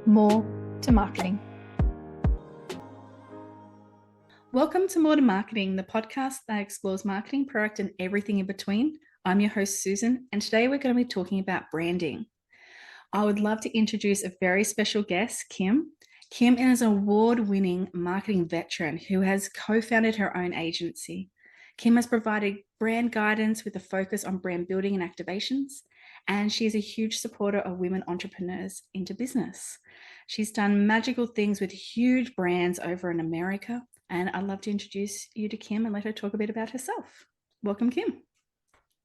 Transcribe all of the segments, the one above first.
more to marketing. Welcome to More to Marketing, the podcast that explores marketing, product, and everything in between. I'm your host, Susan, and today we're going to be talking about branding. I would love to introduce a very special guest, Kim. Kim is an award-winning marketing veteran who has co-founded her own agency. Kim has provided brand guidance with a focus on brand building and activations, and she is a huge supporter of women entrepreneurs into business. She's done magical things with huge brands over in America, and I'd love to introduce you to Kim and let her talk a bit about herself. Welcome, Kim.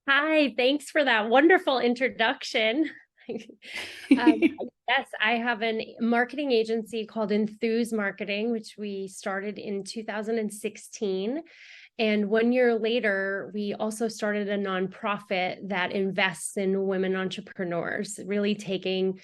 Hi, thanks for that wonderful introduction. Yes, I have a marketing agency called Enthuse Marketing, which we started in 2016. And 1 year later, we also started a nonprofit that invests in women entrepreneurs, really taking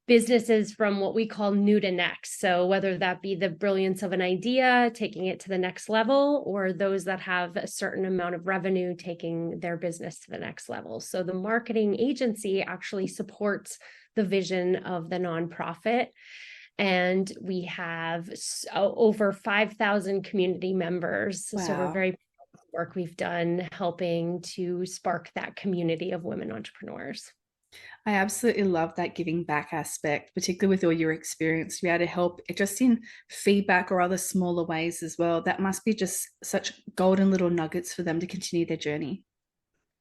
businesses from what we call new to next. So whether that be the brilliance of an idea, taking it to the next level, or those that have a certain amount of revenue, taking their business to the next level. So the marketing agency actually supports the vision of the nonprofit. And we have over 5,000 community members. Wow. So we're very proud of the work we've done helping to spark that community of women entrepreneurs. I absolutely love that giving back aspect, particularly with all your experience, to be able to help it just in feedback or other smaller ways as well. That must be just such golden little nuggets for them to continue their journey.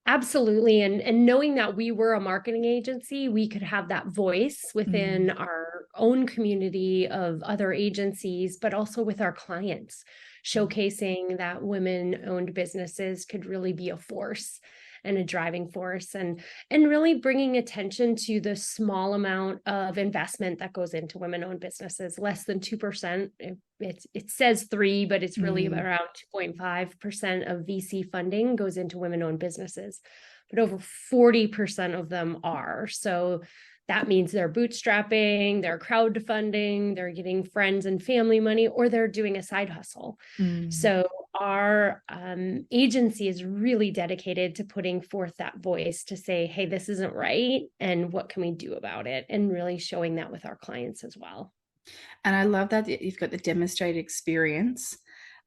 Absolutely. And knowing that we were a marketing agency, we could have that voice within our own community of other agencies, but also with our clients, showcasing that women-owned businesses could really be a force and a driving force, and really bringing attention to the small amount of investment that goes into women-owned businesses, less than 2%. It says 3, but it's really around 2.5% of VC funding goes into women-owned businesses, but over 40% of them are. So that means they're bootstrapping, they're crowdfunding, they're getting friends and family money, or they're doing a side hustle. So our agency is really dedicated to putting forth that voice to say, hey, this isn't right, and what can we do about it? And really showing that with our clients as well. And I love that you've got the demonstrated experience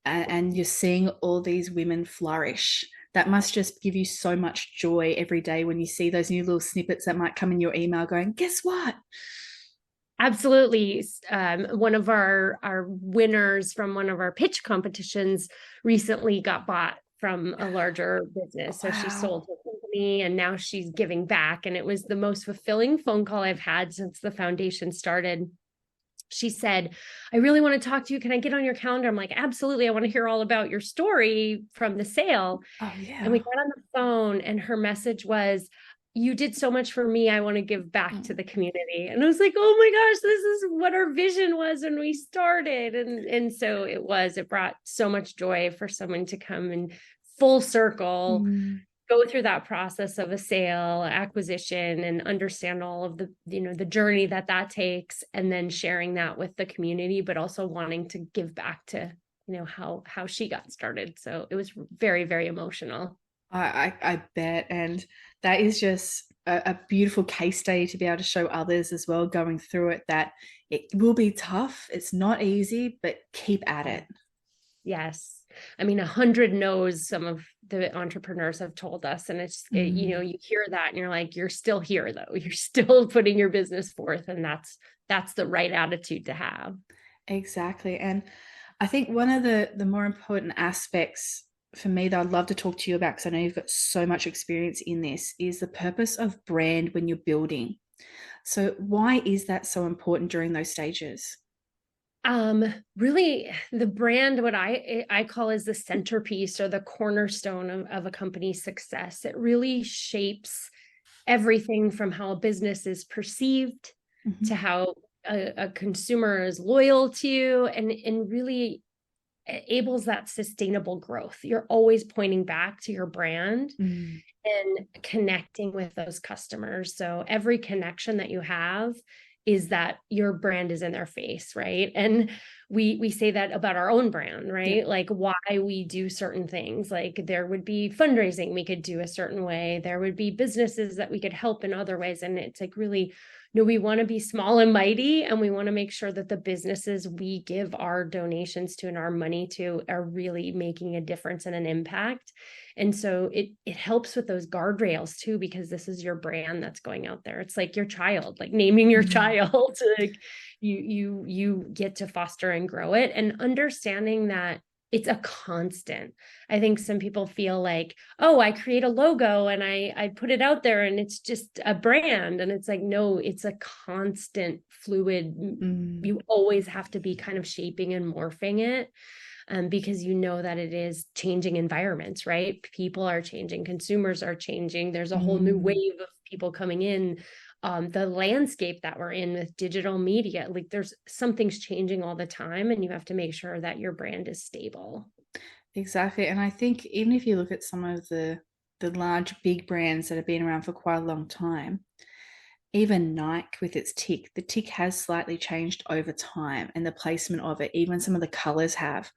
and you're seeing all these women flourish. That must just give you so much joy every day when you see those new little snippets that might come in your email going, guess what? Absolutely. One of our winners from one of our pitch competitions recently got bought from a larger business. So she sold her company and now she's giving back. And it was the most fulfilling phone call I've had since the foundation started. She said, I really want to talk to you. Can I get on your calendar? I'm like, absolutely. I want to hear all about your story from the sale. Oh, yeah. And we got on the phone and her message was, you did so much for me. I want to give back to the community. And I was like, oh my gosh, this is what our vision was when we started. And so it brought so much joy for someone to come in full circle, go through that process of a sale, acquisition, and understand all of the journey that takes, and then sharing that with the community, but also wanting to give back to, how she got started. So it was very, very emotional. I bet. And that is just a beautiful case study to be able to show others as well going through it, that it will be tough. It's not easy, but keep at it. Yes. I mean, 100 no's, some of the entrepreneurs have told us, and you hear that and you're like, you're still here though. You're still putting your business forth. And that's the right attitude to have. Exactly. And I think one of the more important aspects for me that I'd love to talk to you about, because I know you've got so much experience in this, is the purpose of brand when you're building. So why is that so important during those stages? Really the brand, what I call is the centerpiece or the cornerstone of a company's success. It really shapes everything from how a business is perceived to how a consumer is loyal to you, and really enables that sustainable growth. You're always pointing back to your brand and connecting with those customers. So every connection that you have is that your brand is in their face, right? And we say that about our own brand, right? Yeah. Like why we do certain things. Like there would be fundraising we could do a certain way. There would be businesses that we could help in other ways. And it's like really, no, we want to be small and mighty, and we want to make sure that the businesses we give our donations to and our money to are really making a difference and an impact. And so it helps with those guardrails too, because this is your brand that's going out there. It's like your child, like naming your child. Like you get to foster and grow it, and understanding that it's a constant. I think some people feel like, oh, I create a logo and I put it out there and it's just a brand. And it's like, no, it's a constant fluid. You always have to be kind of shaping and morphing it. Because you know that it is changing environments, right? People are changing, consumers are changing. There's a whole new wave of people coming in. The landscape that we're in with digital media, like there's something's changing all the time, and you have to make sure that your brand is stable. Exactly. And I think even if you look at some of the large big brands that have been around for quite a long time, even Nike with its tick, the tick has slightly changed over time, and the placement of it, even some of the colors have.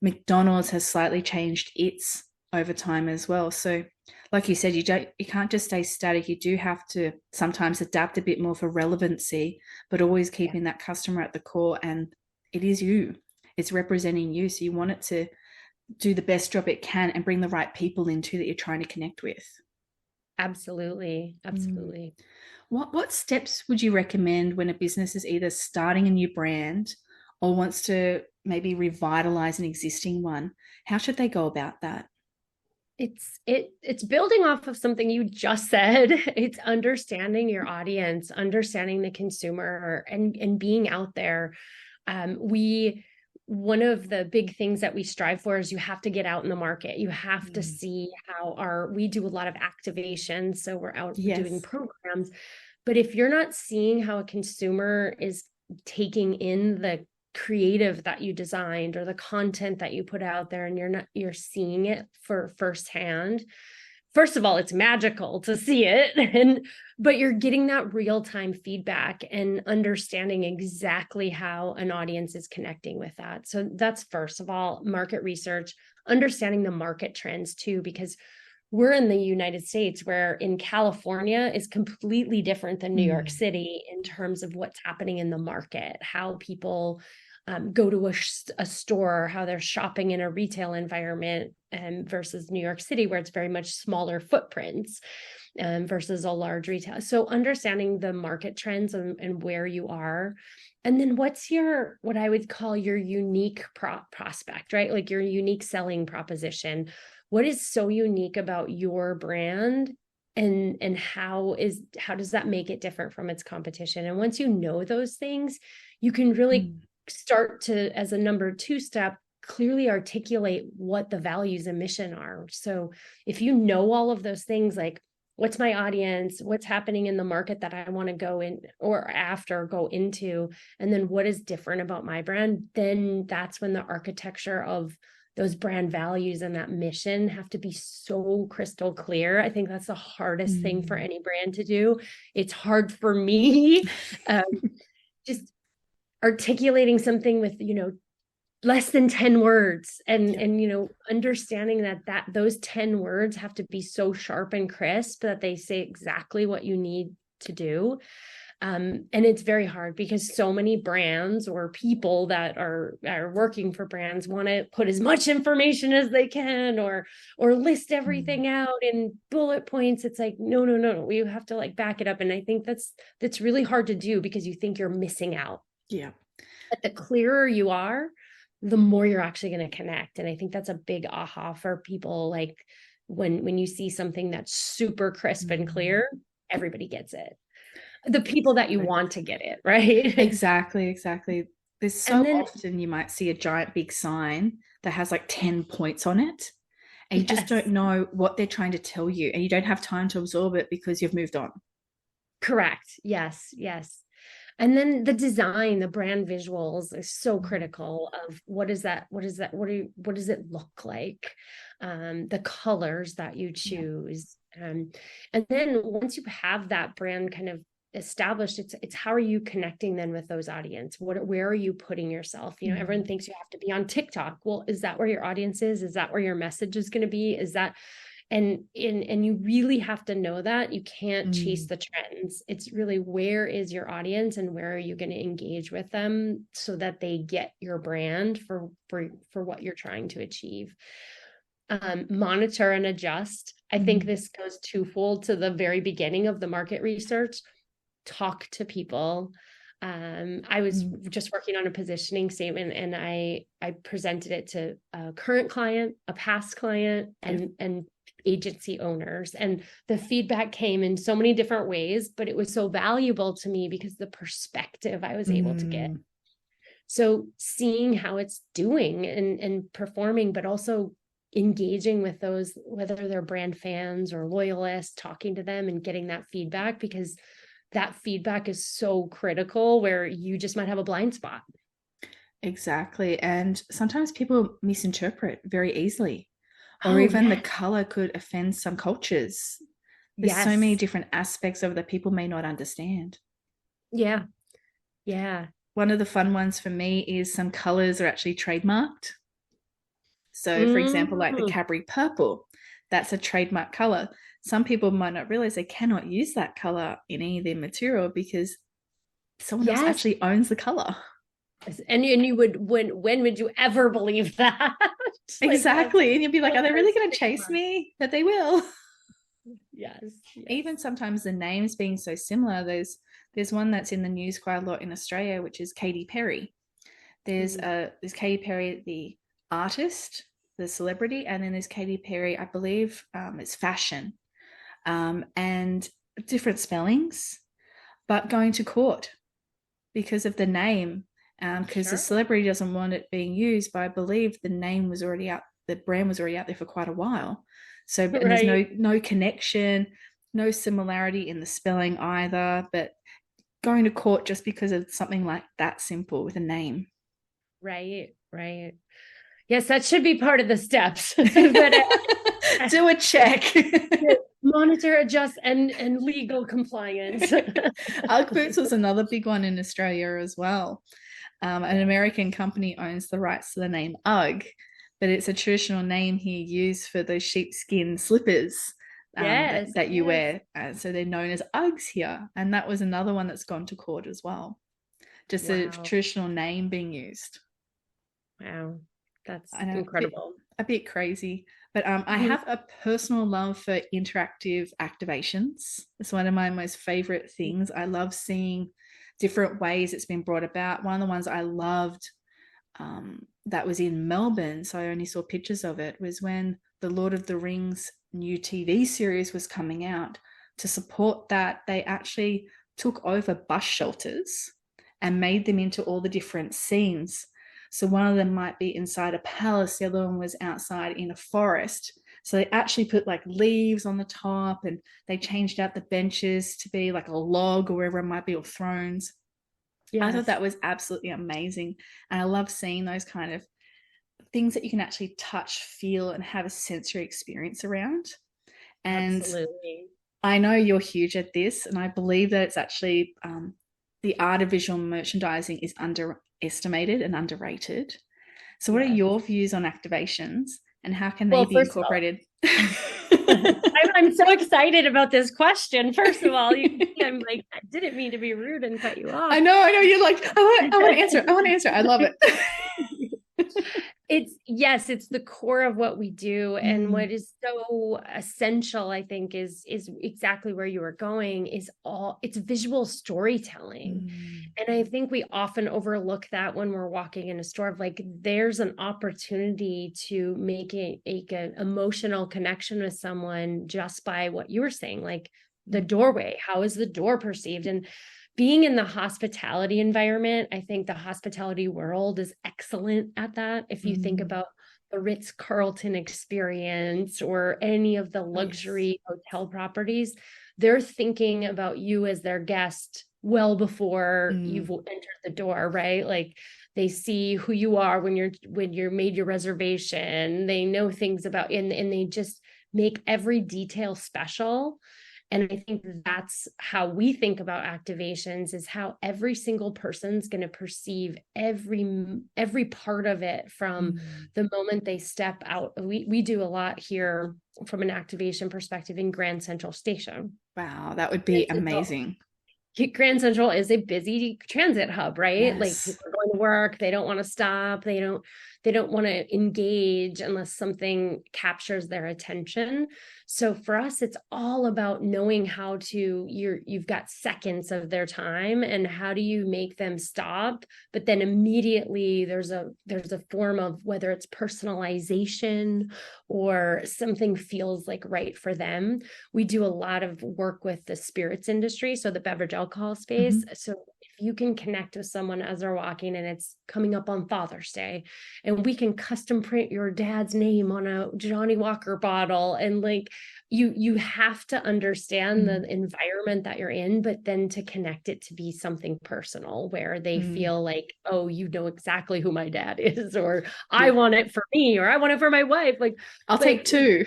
McDonald's has slightly changed its over time as well. So, like you said, you can't just stay static. You do have to sometimes adapt a bit more for relevancy, but always keeping that customer at the core. And it is you. It's representing you. So you want it to do the best job it can and bring the right people into that you're trying to connect with. Absolutely. Absolutely. What steps would you recommend when a business is either starting a new brand or wants to maybe revitalize an existing one? How should they go about that? It's building off of something you just said. It's understanding your audience, understanding the consumer, and being out there. We One of the big things that we strive for is you have to get out in the market. You have to see how we do a lot of activation. So we're out doing programs. But if you're not seeing how a consumer is taking in the creative that you designed or the content that you put out there, and you're seeing it for firsthand, first of all, it's magical to see it, but you're getting that real-time feedback and understanding exactly how an audience is connecting with that. So that's first of all, market research, understanding the market trends too, because we're in the United States, where in California is completely different than New York City in terms of what's happening in the market, how people go to a store, how they're shopping in a retail environment, versus New York City, where it's very much smaller footprints versus a large retail. So understanding the market trends and where you are. And then what's what I would call your unique prospect, right? Like your unique selling proposition. What is so unique about your brand, and how does that make it different from its competition? And once you know those things, you can really start to, as a number 2 step, clearly articulate what the values and mission are. So if you know all of those things, like what's my audience, what's happening in the market that I want to go in or go into, and then what is different about my brand, then that's when the architecture of those brand values and that mission have to be so crystal clear. I think that's the hardest thing for any brand to do. It's hard for me. Just articulating something with, less than 10 words, and understanding that those 10 words have to be so sharp and crisp that they say exactly what you need to do. And it's very hard because so many brands or people that are working for brands want to put as much information as they can, or list everything out in bullet points. It's like, no, we have to like back it up. And I think that's really hard to do because you think you're missing out. Yeah. But the clearer you are, the more you're actually going to connect. And I think that's a big aha for people. Like when you see something that's super crisp and clear, everybody gets it. The people that you want to get it, right? Exactly. There's so then, often you might see a giant big sign that has like 10 points on it, and you just don't know what they're trying to tell you, and you don't have time to absorb it because you've moved on. Correct. Yes. And then the design, the brand visuals is so critical of what does it look like? The colors that you choose. And then once you have that brand kind of established, it's how are you connecting then with those audience? Where are you putting yourself? Everyone thinks you have to be on TikTok. Well, is that where your audience is? Is that where your message is going to be? Is that, and you really have to know that you can't chase the trends. It's really, where is your audience and where are you going to engage with them so that they get your brand for what you're trying to achieve. Monitor and adjust. I think this goes twofold to the very beginning of the market research. Talk to people. I was just working on a positioning statement, and I presented it to a current client, a past client, and agency owners. And the feedback came in so many different ways, but it was so valuable to me because the perspective I was able to get. So seeing how it's doing and performing, but also engaging with those, whether they're brand fans or loyalists, talking to them and getting that feedback, because that feedback is so critical, where you just might have a blind spot. Exactly. And sometimes people misinterpret very easily, or even the color could offend some cultures. There's so many different aspects of it that people may not understand. Yeah. One of the fun ones for me is some colors are actually trademarked. So, for example, like the Cadbury purple, that's a trademark color. Some people might not realize they cannot use that color in any of their material because someone else actually owns the color. And you would, when would you ever believe that? Exactly. And you'd be like, are they really going to chase me? But they will. Yes. Even sometimes the names being so similar, there's one that's in the news quite a lot in Australia, which is Katy Perry. There's Katy Perry, the artist, the celebrity, and then there's Katy Perry, I believe it's fashion, and different spellings, but going to court because of the name, because the celebrity doesn't want it being used, but I believe the name was already out, the brand was already out there for quite a while. So and there's no connection, no similarity in the spelling either, but going to court just because of something like that simple with a name. Right. Yes, that should be part of the steps. Do a check. Monitor, adjust, and legal compliance. Ugg boots was another big one in Australia as well. An American company owns the rights to the name Ugg, but it's a traditional name here used for those sheepskin slippers that you wear. So they're known as Uggs here. And that was another one that's gone to court as well. Just a traditional name being used. Wow. That's incredible. A bit crazy. But I have a personal love for interactive activations. It's one of my most favorite things. I love seeing different ways it's been brought about. One of the ones I loved that was in Melbourne, so I only saw pictures of it, was when the Lord of the Rings new TV series was coming out. To support that, they actually took over bus shelters and made them into all the different scenes. So one of them might be inside a palace, the other one was outside in a forest. So they actually put like leaves on the top, and they changed out the benches to be like a log or wherever it might be, or thrones. I thought that was absolutely amazing. And I love seeing those kind of things that you can actually touch, feel, and have a sensory experience around. And I know you're huge at this, and I believe that it's actually the art of visual merchandising is underestimated and underrated. So what are your views on activations, and how can they be incorporated? I'm so excited about this question. First of all, I'm like, I didn't mean to be rude and cut you off. I know. You're like, I want to answer. I love it. It's the core of what we do. And what is so essential, I think, is exactly where you were going, it's visual storytelling. And I think we often overlook that when we're walking in a store, of like, there's an opportunity to make an emotional connection with someone just by what you were saying, like the doorway. How is the door perceived? And being in the hospitality environment, I think the hospitality world is excellent at that. If you think about the Ritz-Carlton experience or any of the luxury hotel properties, they're thinking about you as their guest well before you've entered the door, right? Like, they see who you are when you're made your reservation. They know things about, and they just make every detail special. And I think that's how we think about activations, is how every single person's going to perceive every part of it from the moment they step out. We do a lot here from an activation perspective in Grand Central Station. Wow, that would be amazing. Grand Central is a busy transit hub, right? Like Yes. people are going to work, they don't want to stop, they don't want to engage unless something captures their attention. So for us, it's all about knowing how to, you've got seconds of their time, and how do you make them stop? But then immediately there's a form of, whether it's personalization or something feels like right for them. We do a lot of work with the spirits industry, so the beverage alcohol space. So if you can connect with someone as they're walking, and it's coming up on Father's Day, and we can custom print your dad's name on a Johnny Walker bottle, and like you have to understand the environment that you're in, but then to connect it to be something personal where they feel like, oh, you know exactly who my dad is, or I want it for me, or I want it for my wife. Like, I'll take two.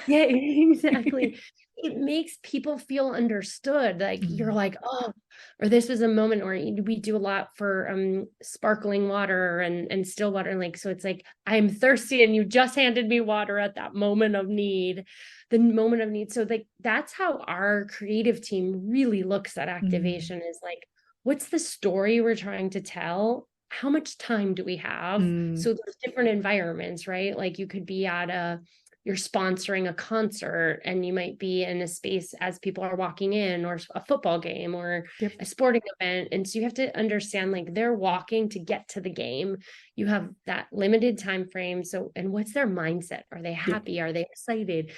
Yeah, exactly. It makes people feel understood. Like you're like, oh, or this was a moment where we do a lot for sparkling water and still water. And like, so it's like, I'm thirsty and you just handed me water at that moment of need, the moment of need. So like, that's how our creative team really looks at activation, is like, what's the story we're trying to tell? How much time do we have? So there's different environments, right? Like you could be at you're sponsoring a concert, and you might be in a space as people are walking in, or a football game, or a sporting event. And so you have to understand, like, they're walking to get to the game. You have that limited time frame. So, and what's their mindset? Are they happy? Are they excited?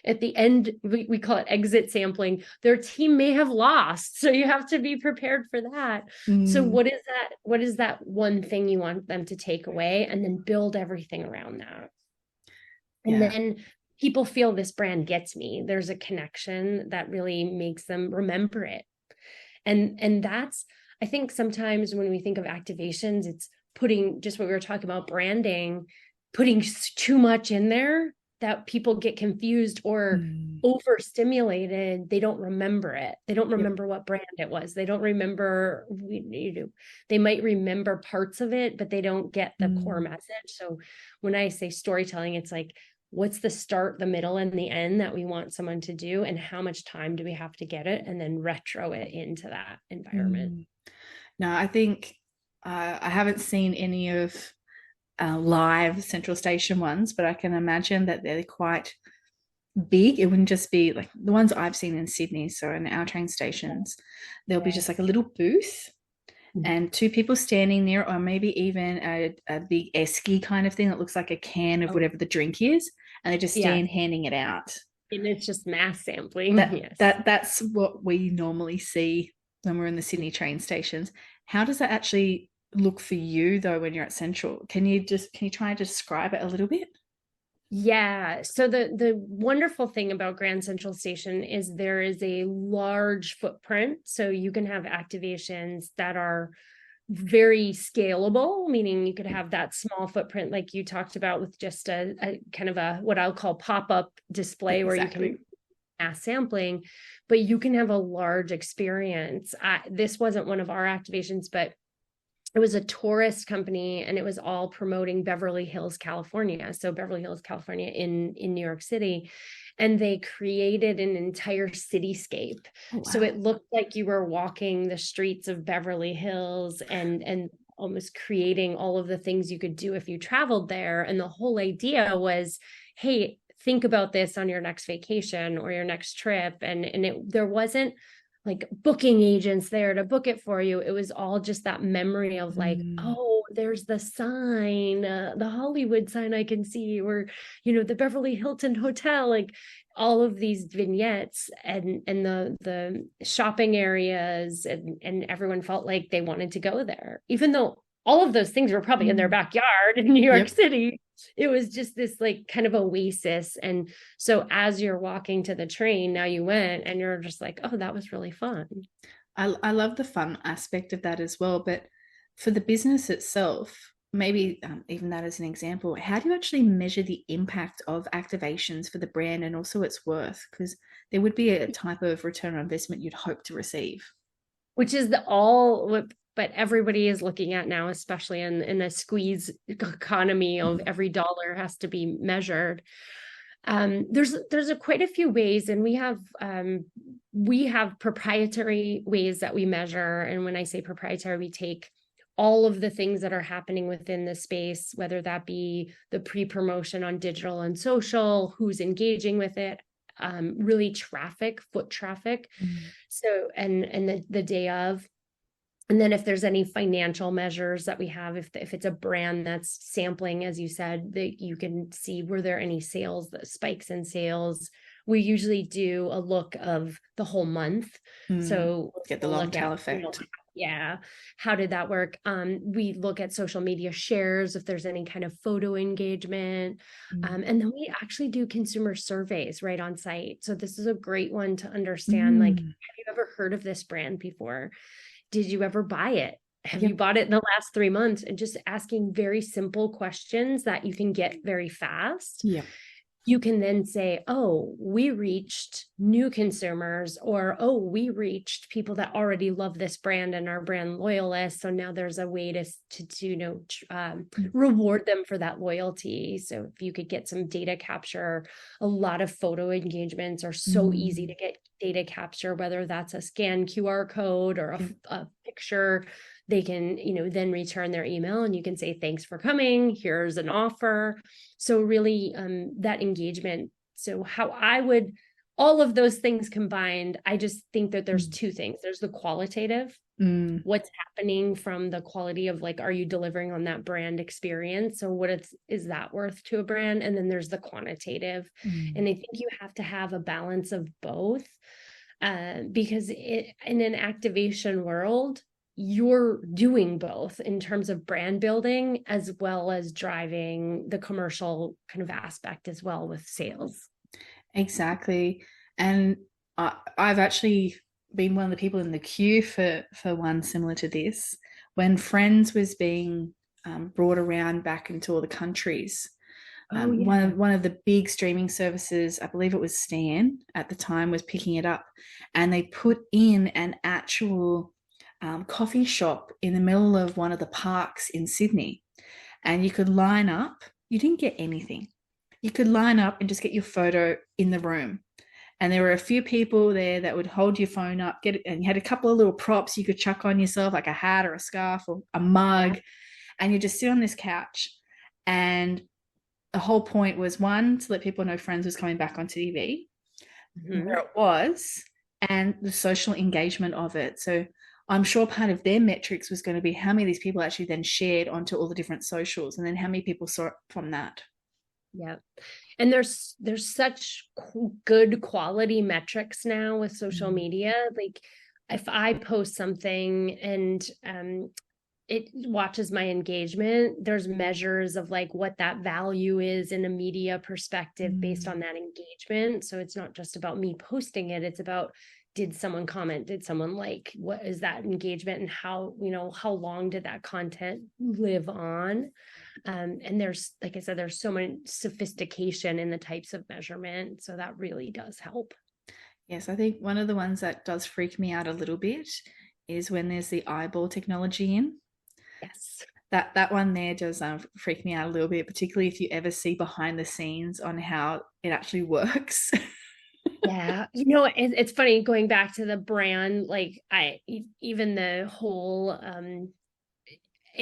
At the end, we call it exit sampling. Their team may have lost. So you have to be prepared for that. So what is that? What is that one thing you want them to take away, and then build everything around that? And then people feel, this brand gets me. There's a connection that really makes them remember it. And that's, I think sometimes when we think of activations, it's putting, just what we were talking about, branding, putting too much in there that people get confused or overstimulated. They don't remember it. They don't remember what brand it was. They don't remember, they might remember parts of it, but they don't get the core message. So when I say storytelling, it's like, what's the start, the middle, and the end that we want someone to do, and how much time do we have to get it, and then retro it into that environment. No, I think I haven't seen any of live Central Station ones, but I can imagine that they're quite big. It wouldn't just be like the ones I've seen in Sydney. So in our train stations, there'll be just like a little booth and two people standing there, or maybe even a big esky kind of thing that looks like a can of whatever the drink is, and they just stand handing it out. And it's just mass sampling. That's what we normally see when we're in the Sydney train stations. How does that actually look for you though when you're at Central? Can you try and describe it a little bit? Yeah. So the wonderful thing about Grand Central Station is there is a large footprint. So you can have activations that are very scalable, meaning you could have that small footprint like you talked about, with just a kind of a, what I'll call pop-up display, where you can mass sampling, but you can have a large experience. This wasn't one of our activations, but it was a tourist company, and it was all promoting Beverly Hills, California. So Beverly Hills, California in New York City. And they created an entire cityscape. Oh, wow. So it looked like you were walking the streets of Beverly Hills, and almost creating all of the things you could do if you traveled there. And the whole idea was, hey, think about this on your next vacation or your next trip. And there wasn't like booking agents there to book it for you. It was all just that memory of like, oh, there's the sign, the Hollywood sign I can see, or, the Beverly Hilton Hotel, like all of these vignettes, and the shopping areas, and everyone felt like they wanted to go there, even though all of those things were probably in their backyard in New York City. It was just this like kind of oasis. And so as you're walking to the train, now you went and you're just like, oh, that was really fun. I love the fun aspect of that as well. But for the business itself, maybe even that as an example, how do you actually measure the impact of activations for the brand and also its worth? Because there would be a type of return on investment you'd hope to receive. Which is but everybody is looking at now, especially in a squeeze economy of every dollar has to be measured. There's quite a few ways, and we have proprietary ways that we measure. And when I say proprietary, we take all of the things that are happening within the space, whether that be the pre-promotion on digital and social, who's engaging with it, really foot traffic. So, and the day of, and then if there's any financial measures that we have, if it's a brand that's sampling, as you said, that you can see, were there any sales, the spikes in sales? We usually do a look of the whole month. So get the long tail effect. Yeah. How did that work? We look at social media shares, if there's any kind of photo engagement. And then we actually do consumer surveys right on site. So this is a great one to understand. Like, have you ever heard of this brand before? Did you ever buy it? Have you bought it in the last 3 months? And just asking very simple questions that you can get very fast. Yeah. You can then say, oh, we reached new consumers, or, oh, we reached people that already love this brand and are brand loyalists. So now there's a way to reward them for that loyalty. So if you could get some data capture, a lot of photo engagements are so easy to get data capture, whether that's a scan QR code or a picture. They can, then return their email and you can say, thanks for coming. Here's an offer. So really that engagement. So all of those things combined, I just think that there's two things. There's the qualitative, what's happening from the quality of, like, are you delivering on that brand experience? So is that worth to a brand? And then there's the quantitative. And I think you have to have a balance of both because in an activation world, you're doing both in terms of brand building as well as driving the commercial kind of aspect as well with sales. Exactly. And I've actually been one of the people in the queue for one similar to this when Friends was being brought around back into all the countries. One of the big streaming services, I believe it was Stan at the time, was picking it up, and they put in an actual coffee shop in the middle of one of the parks in Sydney, and you could line up. You didn't get anything. You could line up and just get your photo in the room. And there were a few people there that would hold your phone up, and you had a couple of little props you could chuck on yourself, like a hat or a scarf or a mug, and you just sit on this couch. And the whole point was, one, to let people know Friends was coming back on TV, where it was, and the social engagement of it. So I'm sure part of their metrics was going to be how many of these people actually then shared onto all the different socials, and then how many people saw it from that. Yeah. And there's such good quality metrics now with social media. Like if I post something and it watches my engagement, there's measures of like what that value is in a media perspective based on that engagement. So it's not just about me posting it. It's about, did someone comment? Did someone like? What is that engagement, and how long did that content live on? And there's, like I said, there's so much sophistication in the types of measurement. So that really does help. Yes, I think one of the ones that does freak me out a little bit is when there's the eyeball technology in. Yes. That one there does freak me out a little bit, particularly if you ever see behind the scenes on how it actually works. Yeah. It's funny going back to the brand, like even the whole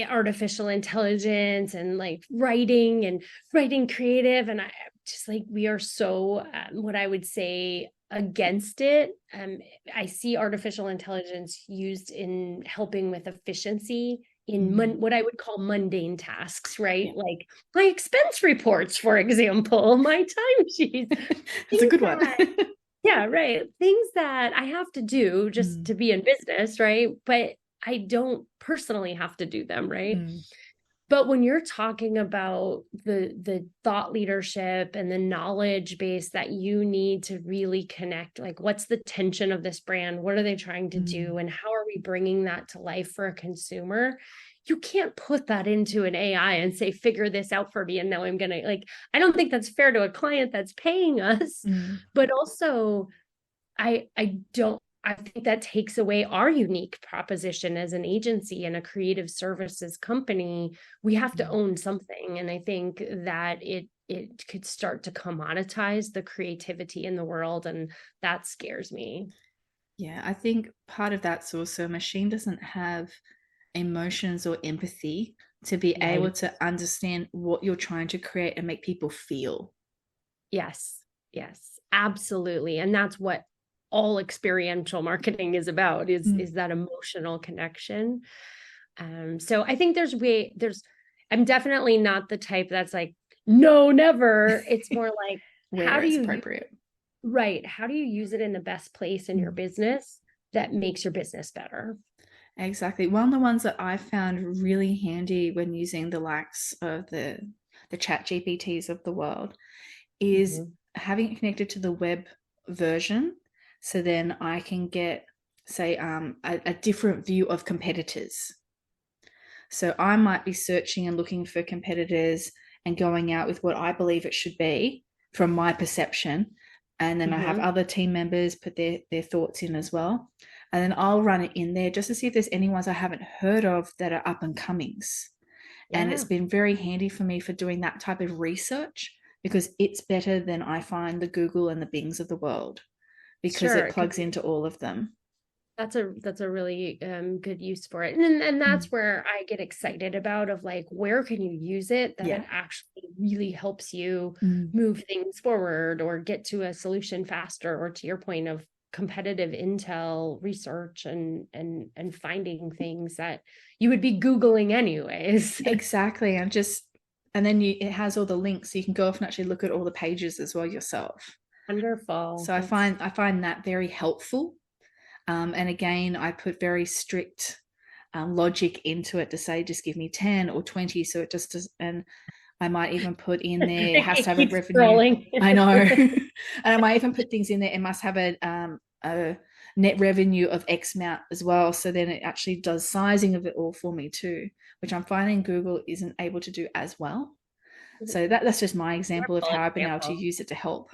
artificial intelligence and like writing creative. And I just like, we are so, what I would say, against it. I see artificial intelligence used in helping with efficiency in what I would call mundane tasks, right? Yeah. Like my expense reports, for example, my timesheets. That's a good one. Yeah, right. Things that I have to do just to be in business, right? But I don't personally have to do them, right? But when you're talking about the thought leadership and the knowledge base that you need to really connect, like what's the tension of this brand? What are they trying to do? And how are we bringing that to life for a consumer? You can't put that into an AI and say, figure this out for me. And now I'm going to like, I don't think that's fair to a client that's paying us, but also I think that takes away our unique proposition as an agency and a creative services company. We have to own something. And I think that it could start to commoditize the creativity in the world. And that scares me. Yeah, I think part of that's also a machine doesn't have emotions or empathy to be able Right. to understand what you're trying to create and make people feel. Yes. Yes, absolutely. And that's what all experiential marketing is about, is that emotional connection. So I think I'm definitely not the type that's like, no, never. It's more like, Where how do it's you appropriate. right? How do you use it in the best place in your business that makes your business better? Exactly. One of the ones that I found really handy when using the likes of the chat GPTs of the world is having it connected to the web version. So then I can get, say, a different view of competitors. So I might be searching and looking for competitors and going out with what I believe it should be from my perception. And then I have other team members put their thoughts in as well. And then I'll run it in there just to see if there's any ones I haven't heard of that are up and comings. And it's been very handy for me for doing that type of research because it's better than I find the Google and the Bings of the world because it plugs into all of them. That's a really good use for it. And that's where I get excited about of like, where can you use it that it actually really helps you move things forward or get to a solution faster, or to your point of competitive intel research and finding things that you would be Googling anyways. Exactly. And then it has all the links so you can go off and actually look at all the pages as well yourself. Wonderful. So I find that very helpful. And again, I put very strict logic into it to say, just give me 10 or 20. So it just does. And I might even put in there, it has to have a revenue. Scrolling. I know. And I might even put things in there. It must have a net revenue of X amount as well. So then it actually does sizing of it all for me too, which I'm finding Google isn't able to do as well. So that's just my example of how I've been able to use it to help.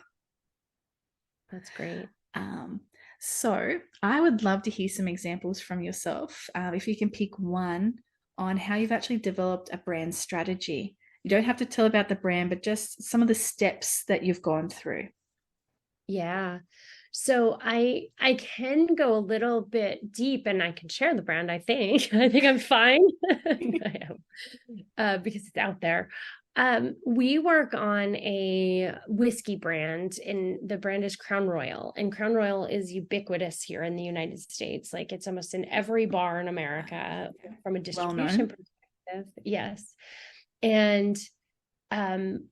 That's great. So I would love to hear some examples from yourself. If you can pick one on how you've actually developed a brand strategy. You don't have to tell about the brand, but just some of the steps that you've gone through. Yeah. So I can go a little bit deep and I can share the brand, I think. I think I'm fine. I am, because it's out there. We work on a whiskey brand, and the brand is Crown Royal. And Crown Royal is ubiquitous here in the United States. Like, it's almost in every bar in America from a distribution perspective. Yes. And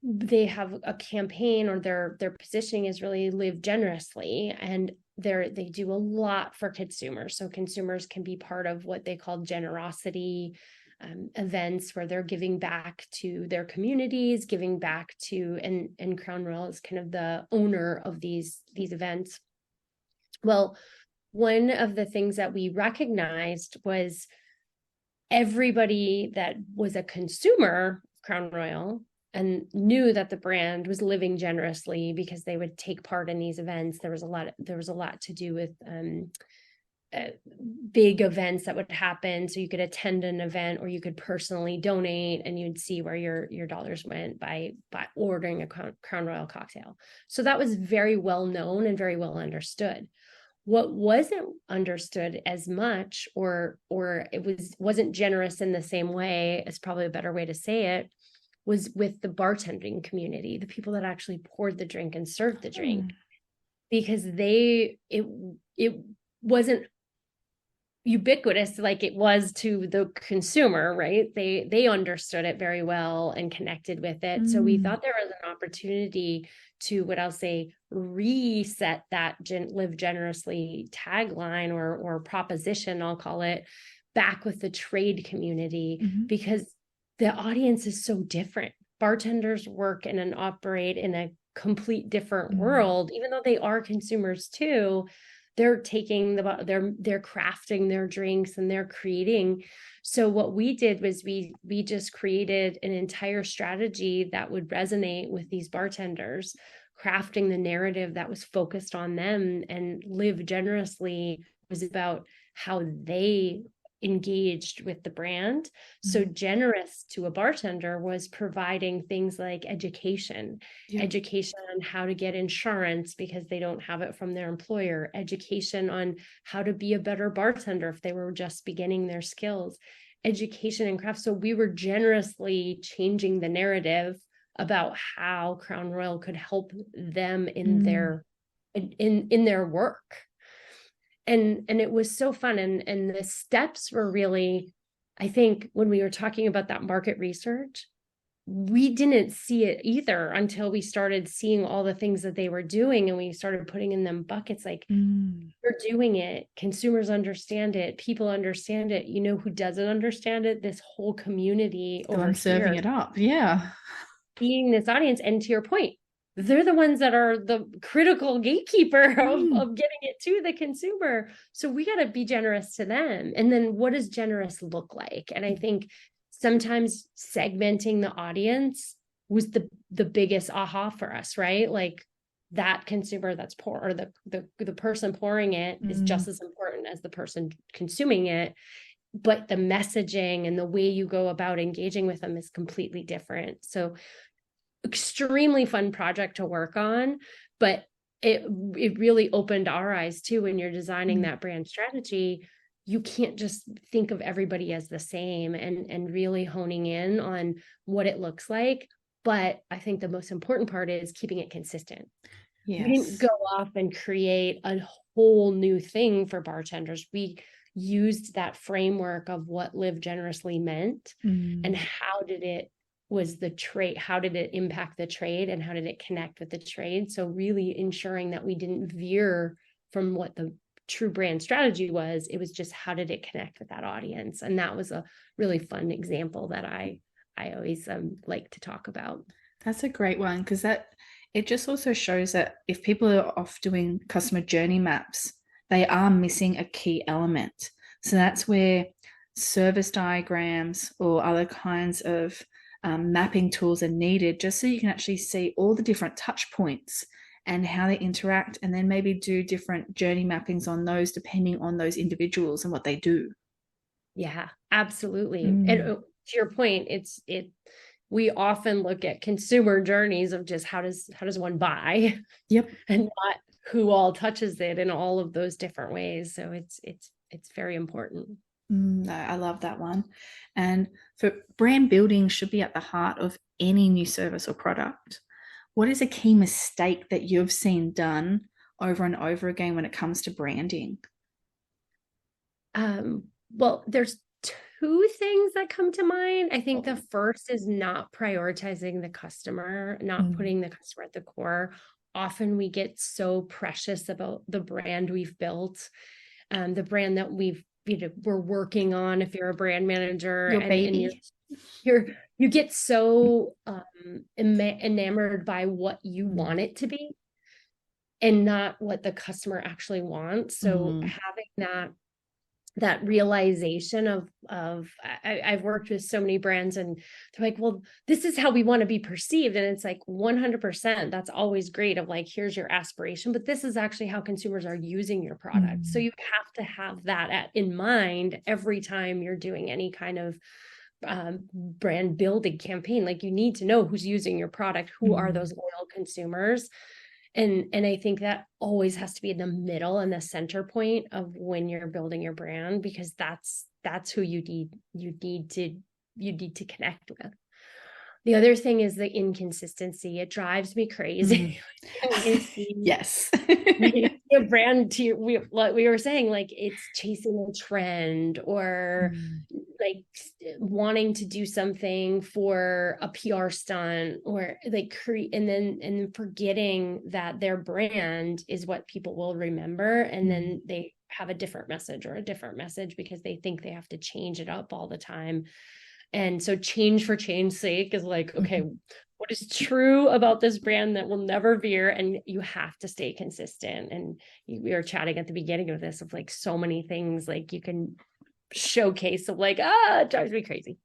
they have a campaign, or their positioning is really live generously, and they do a lot for consumers. So consumers can be part of what they call generosity events, where they're giving back to their communities, giving back to, and Crown Royal is kind of the owner of these events. Well, one of the things that we recognized was everybody that was a consumer of Crown Royal and knew that the brand was living generously because they would take part in these events. There was a lot to do with big events that would happen. So you could attend an event, or you could personally donate, and you'd see where your dollars went by ordering a Crown Royal cocktail. So that was very well known and very well understood. What wasn't understood as much, or it wasn't generous in the same way, is probably a better way to say it, was with the bartending community, the people that actually poured the drink and served the drink, because it wasn't ubiquitous like it was to the consumer, right? They understood it very well and connected with it. So we thought there was an opportunity to, what I'll say, reset that live generously tagline or proposition, I'll call it, back with the trade community, because the audience is so different. Bartenders work and operate in a complete different world, even though they are consumers too. they're taking they're crafting their drinks and they're creating. So what we did was we just created an entire strategy that would resonate with these bartenders, crafting the narrative that was focused on them. And Live Generously was about how they engaged with the brand. So generous to a bartender was providing things like education on how to get insurance because they don't have it from their employer, education on how to be a better bartender if they were just beginning their skills, education and craft. So we were generously changing the narrative about how Crown Royal could help them in their work. And it was so fun. And the steps were really, I think when we were talking about that market research, we didn't see it either until we started seeing all the things that they were doing and we started putting in them buckets. Like, we're doing it, consumers understand it, people understand it. You know who doesn't understand it? This whole community The over one serving here, it up. Yeah. being this audience. And to your point, they're the ones that are the critical gatekeeper of getting it to the consumer. So we got to be generous to them. And then what does generous look like? And I think sometimes segmenting the audience was the biggest aha for us, right? Like, that consumer that's poor, or the person pouring it is just as important as the person consuming it. But the messaging and the way you go about engaging with them is completely different. So extremely fun project to work on, but it really opened our eyes too. When you're designing that brand strategy, you can't just think of everybody as the same, and really honing in on what it looks like. But I think the most important part is keeping it consistent. Yes. We didn't go off and create a whole new thing for bartenders. We used that framework of what Live Generously meant and how did it impact the trade and how did it connect with the trade. So really ensuring that we didn't veer from what the true brand strategy was. It was just, how did it connect with that audience? And that was a really fun example that I always like to talk about. That's a great one, because it just also shows that if people are off doing customer journey maps, they are missing a key element. So that's where service diagrams or other kinds of mapping tools are needed, just so you can actually see all the different touch points and how they interact, and then maybe do different journey mappings on those depending on those individuals and what they do. Yeah, absolutely. And to your point, we often look at consumer journeys of just how does one buy, and not who all touches it in all of those different ways. So it's very important. I love that one. And for brand building should be at the heart of any new service or product. What is a key mistake that you've seen done over and over again when it comes to branding? Well, there's two things that come to mind. I think the first is not prioritizing the customer, not putting the customer at the core. Often we get so precious about the brand we've built, the brand that we're working on. If you're a brand manager, and you get so enamored by what you want it to be and not what the customer actually wants. So having that realization of I've worked with so many brands and they're like, well, this is how we want to be perceived. And it's like 100%, that's always great, of like, here's your aspiration, but this is actually how consumers are using your product. So you have to have that in mind every time you're doing any kind of brand building campaign. Like, you need to know who's using your product, who are those loyal consumers. And I think that always has to be in the middle and the center point of when you're building your brand, because that's who you need to connect with. The other thing is the inconsistency. It drives me crazy. Yes. A brand, like we were saying, like, it's chasing a trend, or like wanting to do something for a PR stunt, or like and then forgetting that their brand is what people will remember, and then they have a different message because they think they have to change it up all the time. And so change for change's sake is like, okay, what is true about this brand that will never veer? And you have to stay consistent. And we were chatting at the beginning of this of like so many things like you can showcase of like, it drives me crazy.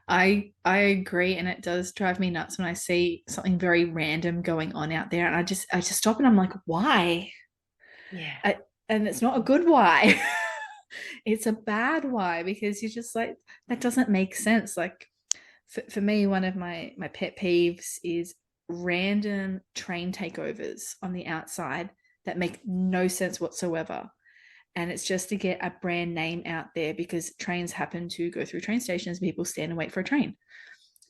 I agree, and it does drive me nuts when I see something very random going on out there, and I just stop and I'm like, why? Yeah. And it's not a good why. It's a bad why, because you're just like, that doesn't make sense. Like for me, one of my pet peeves is random train takeovers on the outside that make no sense whatsoever. And it's just to get a brand name out there because trains happen to go through train stations. People stand and wait for a train,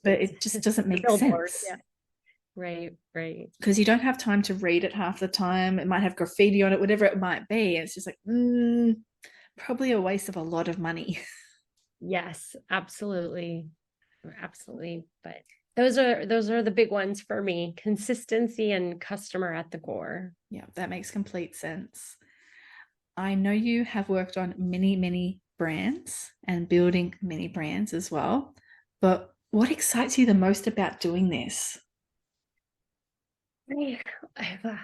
but it just doesn't make sense. Yeah. Right. Right. Because you don't have time to read it half the time. It might have graffiti on it, whatever it might be. And it's just like, probably a waste of a lot of money. Yes, absolutely. Absolutely. But those are the big ones for me. Consistency and customer at the core. Yeah, that makes complete sense. I know you have worked on many, many brands and building many brands as well. But what excites you the most about doing this?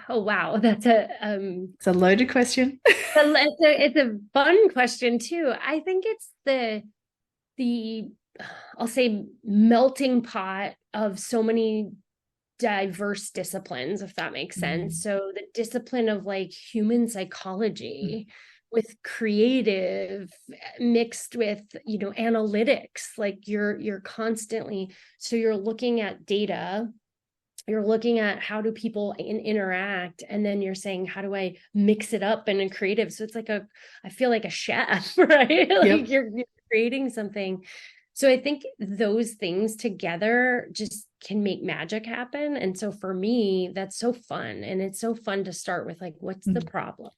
Oh wow, that's It's a loaded question. it's a fun question too. I think it's the I'll say melting pot of so many diverse disciplines, if that makes sense. So the discipline of like human psychology with creative mixed with, analytics, like you're constantly, so you're looking at data, you're looking at how do people interact, and then you're saying, how do I mix it up in a creative? So it's like I feel like a chef, right? Like Yep. you're creating something. So I think those things together just can make magic happen. And so for me, that's so fun. And it's so fun to start with like, what's the problem?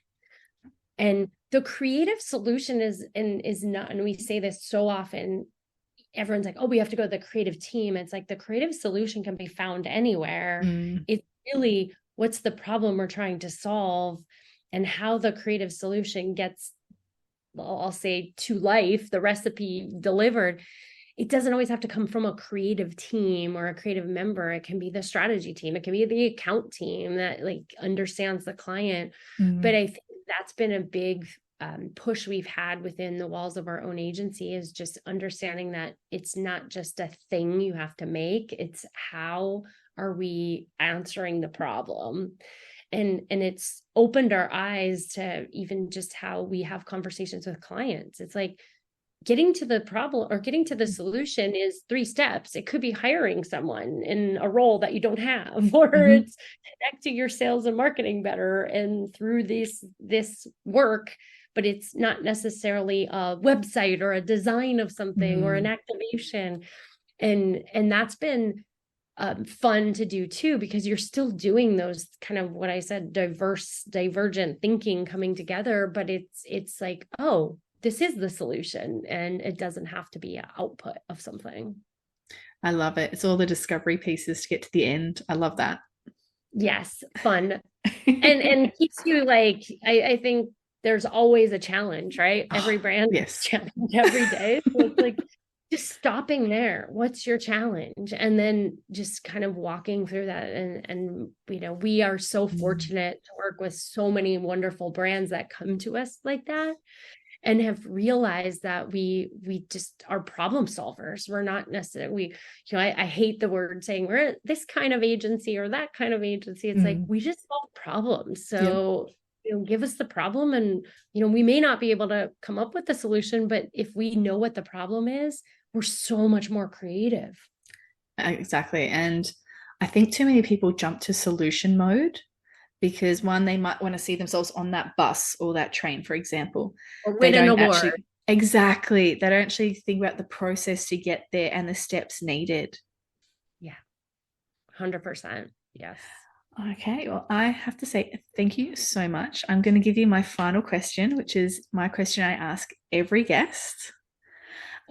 And the creative solution is not, and we say this so often, everyone's like, oh, we have to go to the creative team. It's like the creative solution can be found anywhere. It's really what's the problem we're trying to solve, and how the creative solution gets, well, I'll say, to life, the recipe delivered. It doesn't always have to come from a creative team or a creative member. It can be the strategy team. It can be the account team that like understands the client. But I think that's been a big push we've had within the walls of our own agency, is just understanding that it's not just a thing you have to make. It's how are we answering the problem? And it's opened our eyes to even just how we have conversations with clients. It's like, getting to the problem or getting to the solution is 3 steps. It could be hiring someone in a role that you don't have, or it's connecting your sales and marketing better and through this work, but it's not necessarily a website or a design of something or an activation. And that's been fun to do too, because you're still doing those kind of, what I said, divergent thinking coming together, but it's like, oh, this is the solution, and it doesn't have to be an output of something. I love it. It's all the discovery pieces to get to the end. I love that. Yes, fun. and keeps you like, I think there's always a challenge, right? Every brand yes. challenge every day. So it's like just stopping there. What's your challenge? And then just kind of walking through that. And we are so fortunate to work with so many wonderful brands that come to us like that, and have realized that we just are problem solvers. We're not necessarily, I hate the word saying we're this kind of agency or that kind of agency. It's like, we just solve problems. So, give us the problem, and, we may not be able to come up with the solution, but if we know what the problem is, we're so much more creative. Exactly. And I think too many people jump to solution mode because, one, they might want to see themselves on that bus or that train, for example. Or They win an don't award. actually, exactly. They don't actually think about the process to get there and the steps needed. Yeah, 100%. Yes. Okay. Well, I have to say thank you so much. I'm going to give you my final question, which is my question I ask every guest.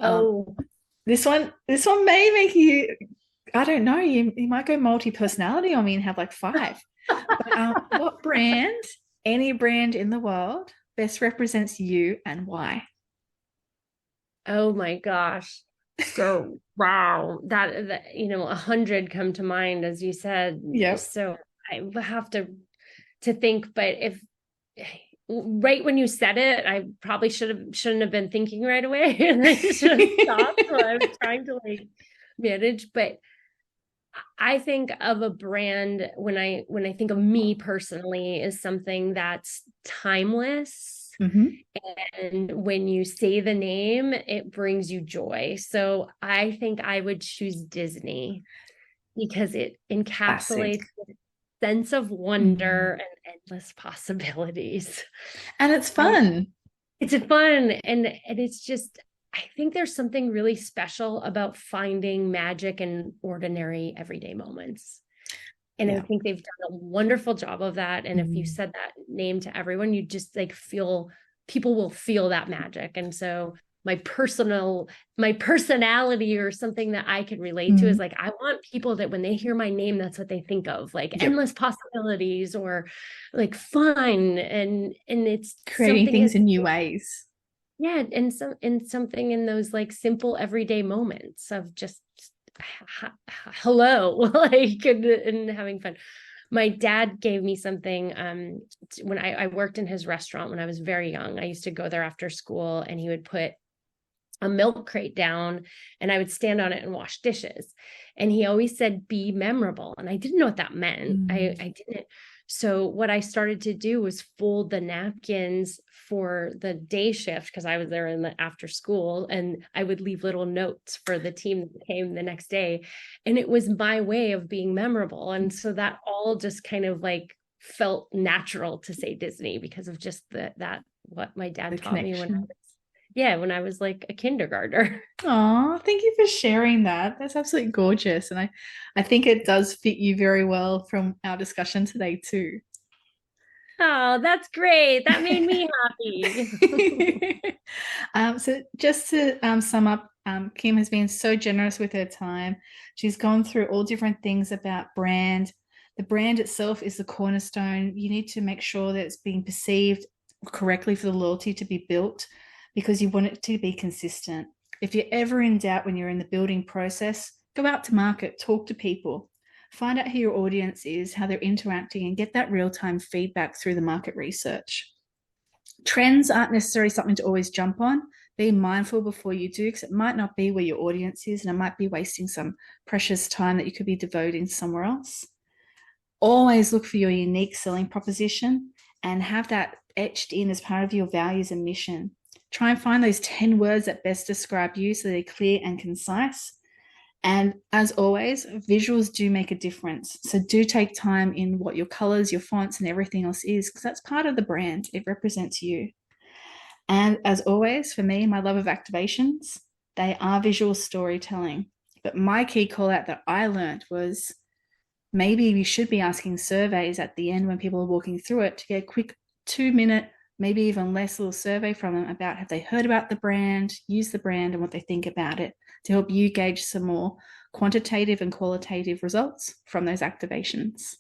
Oh, this one may make you, I don't know, you might go multi-personality on me and have like 5. But what brand, any brand in the world, best represents you and why? oh my gosh. So wow, that 100 come to mind as you said. Yep. So I have to think, but if right when you said it, I probably shouldn't have been thinking right away, and I should have stopped while I was trying to like manage. But I think of a brand when I think of me personally is something that's timeless. Mm-hmm. And when you say the name, it brings you joy. So I think I would choose Disney because it Classic. encapsulates a sense of wonder and endless possibilities. And it's Um, fun. it's fun and it's just I think there's something really special about finding magic in ordinary everyday moments. And I think they've done a wonderful job of that. And if you said that name to everyone, you just like people will feel that magic. And so my personality or something that I could relate to is like, I want people that when they hear my name, that's what they think of, like endless possibilities or like fun. And it's Creating things in new ways. yeah. And something in those like simple everyday moments of just hello, like and having fun. My dad gave me something when I worked in his restaurant when I was very young. I used to go there after school and he would put a milk crate down and I would stand on it and wash dishes. And he always said, be memorable. And I didn't know what that meant. I didn't. So what I started to do was fold the napkins for the day shift because I was there in the after school and I would leave little notes for the team that came the next day. And it was my way of being memorable. And so that all just kind of like felt natural to say Disney because of just that what my dad taught me when I was like a kindergartner. Oh, thank you for sharing that. That's absolutely gorgeous. And I think it does fit you very well from our discussion today too. Oh, that's great. That made me happy. So just to sum up, Kim has been so generous with her time. She's gone through all different things about brand. The brand itself is the cornerstone. You need to make sure that it's being perceived correctly for the loyalty to be built because you want it to be consistent. If you're ever in doubt when you're in the building process, go out to market, talk to people, find out who your audience is, how they're interacting, and get that real-time feedback through the market research. Trends aren't necessarily something to always jump on. Be mindful before you do, because it might not be where your audience is, and it might be wasting some precious time that you could be devoting somewhere else. Always look for your unique selling proposition and have that etched in as part of your values and mission. Try and find those 10 words that best describe you so they're clear and concise. And as always, visuals do make a difference. So do take time in what your colors, your fonts, and everything else is, because that's part of the brand. It represents you. And as always, for me, my love of activations, they are visual storytelling. But my key call out that I learned was maybe we should be asking surveys at the end when people are walking through it to get a quick 2-minute, maybe even less little survey from them about have they heard about the brand, use the brand, and what they think about it to help you gauge some more quantitative and qualitative results from those activations.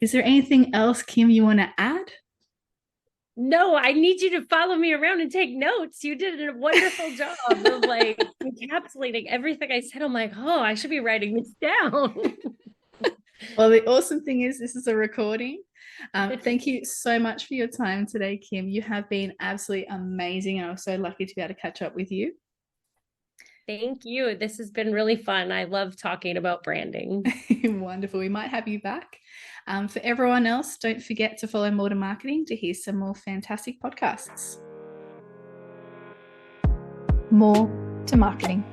Is there anything else, Kim, you want to add? No, I need you to follow me around and take notes. You did a wonderful job of like encapsulating everything I said. I'm like, oh, I should be writing this down. Well, the awesome thing is this is a recording. Thank you so much for your time today, Kim. You have been absolutely amazing, and I'm so lucky to be able to catch up with you. Thank you. This has been really fun. I love talking about branding. Wonderful. We might have you back. For everyone else, don't forget to follow More2Marketing to hear some more fantastic podcasts. More to Marketing.